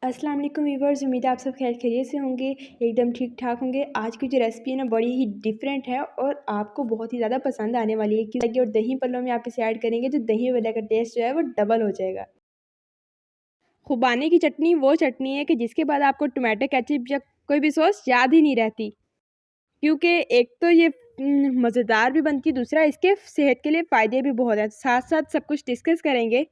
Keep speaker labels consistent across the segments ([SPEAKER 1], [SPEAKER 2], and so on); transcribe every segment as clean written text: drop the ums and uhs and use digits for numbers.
[SPEAKER 1] अस्सलाम वालेकुम व्यूअर्स, उम्मीद है आप सब खैर खैरियत से होंगे, एकदम ठीक-ठाक होंगे। आज की जो रेसिपी है ना बड़ी ही डिफरेंट है और आपको बहुत ही ज़्यादा पसंद आने वाली है क्योंकि और दही पल्लों में आप इसे ऐड करेंगे तो दही वड़ा का टेस्ट जो है वो डबल हो जाएगा। खुबानी की चटनी वो चटनी है कि जिसके बाद आपको टोमेटो केचप या कोई भी सॉस याद ही नहीं रहती क्योंकि एक तो ये मज़ेदार भी बनती है, दूसरा इसके सेहत के लिए फ़ायदे भी बहुत हैं। साथ-साथ सब कुछ डिस्कस करेंगे।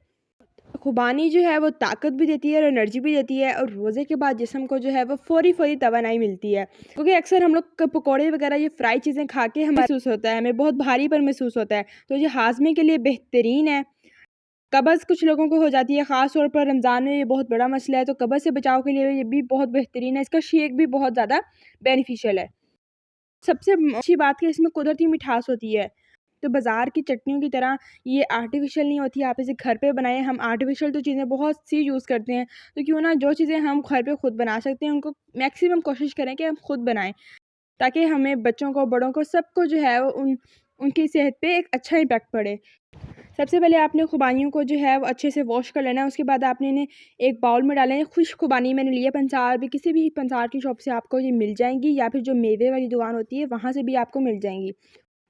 [SPEAKER 1] खुबानी जो है वो ताकत भी देती है और एनर्जी भी देती है और रोज़े के बाद जिस्म को जो है वो फ़ौरी तवानाई मिलती है। क्योंकि अक्सर हम लोग पकौड़े वगैरह ये फ्राई चीज़ें खा के हमें महसूस होता है, हमें बहुत भारीपन महसूस होता है। तो ये हाज़मे के लिए बेहतरीन है। कब्ज़ कुछ लोगों को हो जाती है, ख़ास तौर पर रमज़ान में ये बहुत बड़ा मसला है, तो कब्ज़ से बचाव के लिए ये भी बहुत बेहतरीन है। इसका शेक भी बहुत ज़्यादा बेनिफिशियल है। सबसे अच्छी बात है इसमें कुदरती मिठास होती है। तो बाज़ार की चटनियों की तरह ये आर्टिफ़िशियल नहीं होती, आप इसे घर पे बनाएँ। हम आर्टिफ़िशियल तो चीज़ें बहुत सी यूज़ करते हैं, तो क्यों ना जो चीज़ें हम घर पे खुद बना सकते हैं, उनको मैक्सिमम कोशिश करें कि हम खुद बनाएँ, ताकि हमें बच्चों को, बड़ों को, सबको जो है वो उनकी सेहत पे एक अच्छा इम्पैक्ट पड़े। सबसे पहले आपने खुबानियों को जो है वो अच्छे से वॉश कर लेना है, उसके बाद आपने इन्हें एक बाउल में डालना है। खुश्क खुबानी मैंने ली है पंसार भी, किसी भी पंसार की शॉप से आपको ये मिल जाएँगी या फिर जो मेवे वाली दुकान होती है, वहाँ से भी आपको मिल जाएँगी।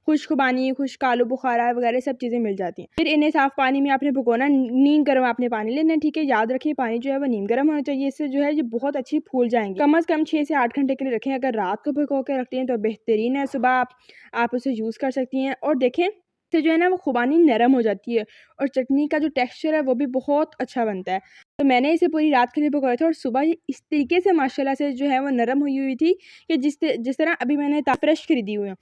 [SPEAKER 1] खुश्क खुबानी, खुश्क आलू बुखारा वगैरह सब चीज़ें मिल जाती हैं। फिर इन्हें साफ़ पानी में आपने भिगोना, नीम गर्म आपने पानी लेना है, ठीक है? याद रखिए पानी जो है वो नीम गर्म होना चाहिए, इससे जो है ये बहुत अच्छी फूल जाएँगी। कम से कम 6 से 8 घंटे के लिए रखें, अगर रात को भिगो के रखती हैं तो बेहतरीन है, सुबह आप उसे यूज़ कर सकती हैं और देखें इससे जो है ना वो खुबानी नरम हो जाती है और चटनी का जो टेक्सचर है वो भी बहुत अच्छा बनता है। तो मैंने इसे पूरी रात के लिए भिगोया था और सुबह ये इस तरीके से माशाल्लाह से जो है वो नरम हुई हुई थी कि जिस तरह अभी मैंने फ्रेश खरीदी हुई है।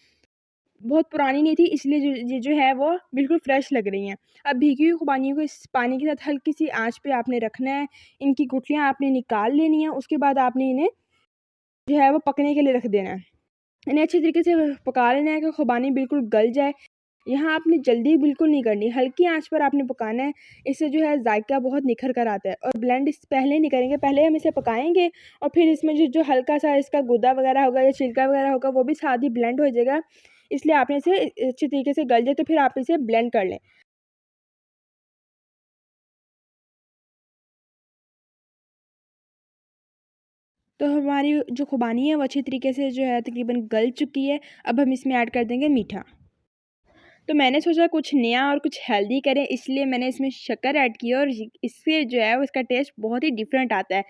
[SPEAKER 1] बहुत पुरानी नहीं थी, इसलिए ये जो है वो बिल्कुल फ्रेश लग रही हैं। अब भीगी हुई खुबानियों को इस पानी के साथ हल्की-सी आँच पे आपने रखना है। इनकी गुठलियाँ आपने निकाल लेनी है, उसके बाद आपने इन्हें जो है वो पकने के लिए रख देना है। इन्हें अच्छी तरीके से पका लेना है कि खुबानी बिल्कुल गल जाए। यहाँ आपने जल्दी बिल्कुल नहीं करनी, हल्की आँच पर आपने पकाना है। इससे जो है ज़ायका बहुत निखर कर आता है और ब्लेंड इस पहले नहीं करेंगे, पहले हम इसे पकाएँगे और फिर इसमें जो हल्का-सा इसका गुदा वगैरह होगा या छिलका वगैरह होगा, वो भी साथ ही ब्लेंड हो जाएगा। इसलिए आपने इसे अच्छी तरीके से गल जाए तो फिर आप इसे ब्लेंड कर लें। तो हमारी जो खुबानी है वो अच्छी तरीके से जो है तकरीबन गल चुकी है। अब हम इसमें ऐड कर देंगे मीठा। तो मैंने सोचा कुछ नया और कुछ हेल्दी करें, इसलिए मैंने इसमें शक्कर ऐड की और इससे जो है उसका टेस्ट बहुत ही डिफरेंट आता है।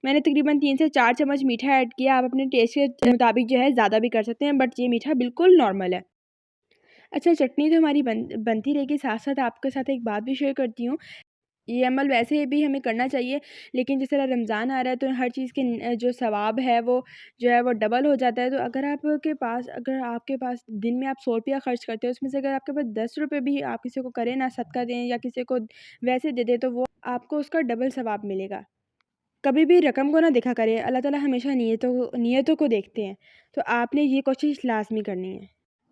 [SPEAKER 1] मैंने तकरीबन 3 से 4 चम्मच मीठा ऐड किया। आप अपने टेस्ट के मुताबिक जो है ज़्यादा भी कर सकते हैं, बट ये मीठा बिल्कुल नॉर्मल है। अच्छा, चटनी तो हमारी बनती रहेगी, साथ-साथ आपके साथ एक बात भी शेयर करती हूँ। ये अमल वैसे भी हमें करना चाहिए, लेकिन जिस तरह रमज़ान आ रहा है तो हर चीज़ के जो सवाब है वो जो है वो डबल हो जाता है। तो अगर आपके पास दिन में आप 100 रुपया खर्च करते हो, उसमें से अगर आपके पास 10 रुपए भी आप किसी को करें ना, सदका दें या किसी को वैसे दे दें, तो वो आपको उसका डबल सवाब मिलेगा। कभी भी रकम को ना देखा करें, अल्लाह ताला हमेशा नियतों को देखते हैं। तो आपने ये कोशिश लाज़मी करनी है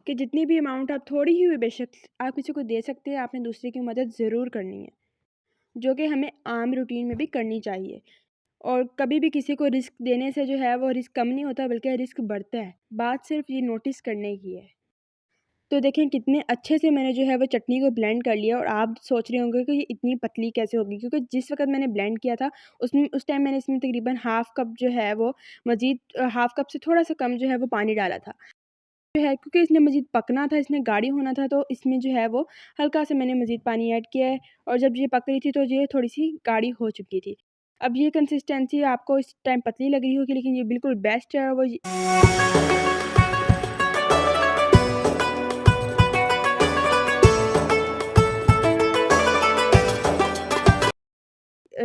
[SPEAKER 1] कि जितनी भी अमाउंट आप थोड़ी ही हुई बेशक आप किसी को दे सकते हैं, आपने दूसरे की मदद ज़रूर करनी है, जो कि हमें आम रूटीन में भी करनी चाहिए। और कभी भी किसी को रिस्क देने से जो है वो रिस्क कम नहीं होता, बल्कि रिस्क बढ़ता है। बात सिर्फ ये नोटिस करने की है। तो देखें कितने अच्छे से मैंने जो है वो चटनी को ब्लेंड कर लिया और आप सोच रहे होंगे कि ये इतनी पतली कैसे होगी, क्योंकि जिस वक़्त मैंने ब्लेंड किया था उस टाइम मैंने इसमें तकरीबन हाफ़ कप जो है वो मज़ीद हाफ़ कप से थोड़ा-सा कम जो है वो पानी डाला था। जो है क्योंकि इसने मज़ीद पकना था, इसने गाढ़ी होना था, तो इसमें जो है वो हल्का-सा मैंने मज़ीद पानी ऐड किया है और जब ये पक रही थी तो ये थोड़ी-सी गाढ़ी हो चुकी थी। अब ये कंसिस्टेंसी आपको इस टाइम पतली लग रही होगी, लेकिन ये बिल्कुल बेस्ट है। वो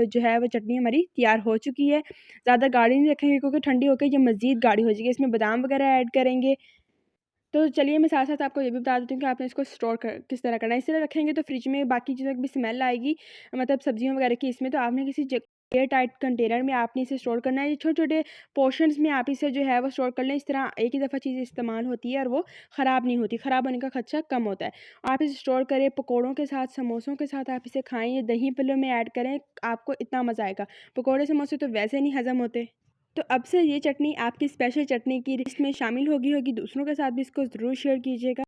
[SPEAKER 1] जो है वो चटनी हमारी तैयार हो चुकी है। ज़्यादा गाढ़ी नहीं रखेंगे क्योंकि ठंडी होके ये मज़ीद गाढ़ी हो जाएगी। इसमें बादाम वगैरह ऐड करेंगे। तो चलिए मैं साथ-साथ आपको ये भी बता देती हूँ कि आपने इसको स्टोर कर किस तरह करना है। इस तरह रखेंगे तो फ्रिज में बाकी चीज़ों की भी स्मेल आएगी, मतलब सब्जियों वगैरह की। इसमें तो आपने किसी एयर टाइट कंटेनर में आपने इसे स्टोर करना है। ये छोटे-छोटे पोर्शंस में आप इसे जो है वो स्टोर कर लें। इस तरह एक ही दफ़ा चीज़ इस्तेमाल होती है और वो ख़राब नहीं होती, ख़राब होने का खदशा कम होता है। आप इसे स्टोर करें, पकौड़ों के साथ, समोसों के साथ आप इसे खाएँ, या दही पल्लों में ऐड करें, आपको इतना मज़ा आएगा। पकौड़े समोसे तो वैसे नहीं हज़म होते। तो अब से ये चटनी आपकी स्पेशल चटनी की लिस्ट में शामिल होगी। दूसरों के साथ भी इसको ज़रूर शेयर कीजिएगा।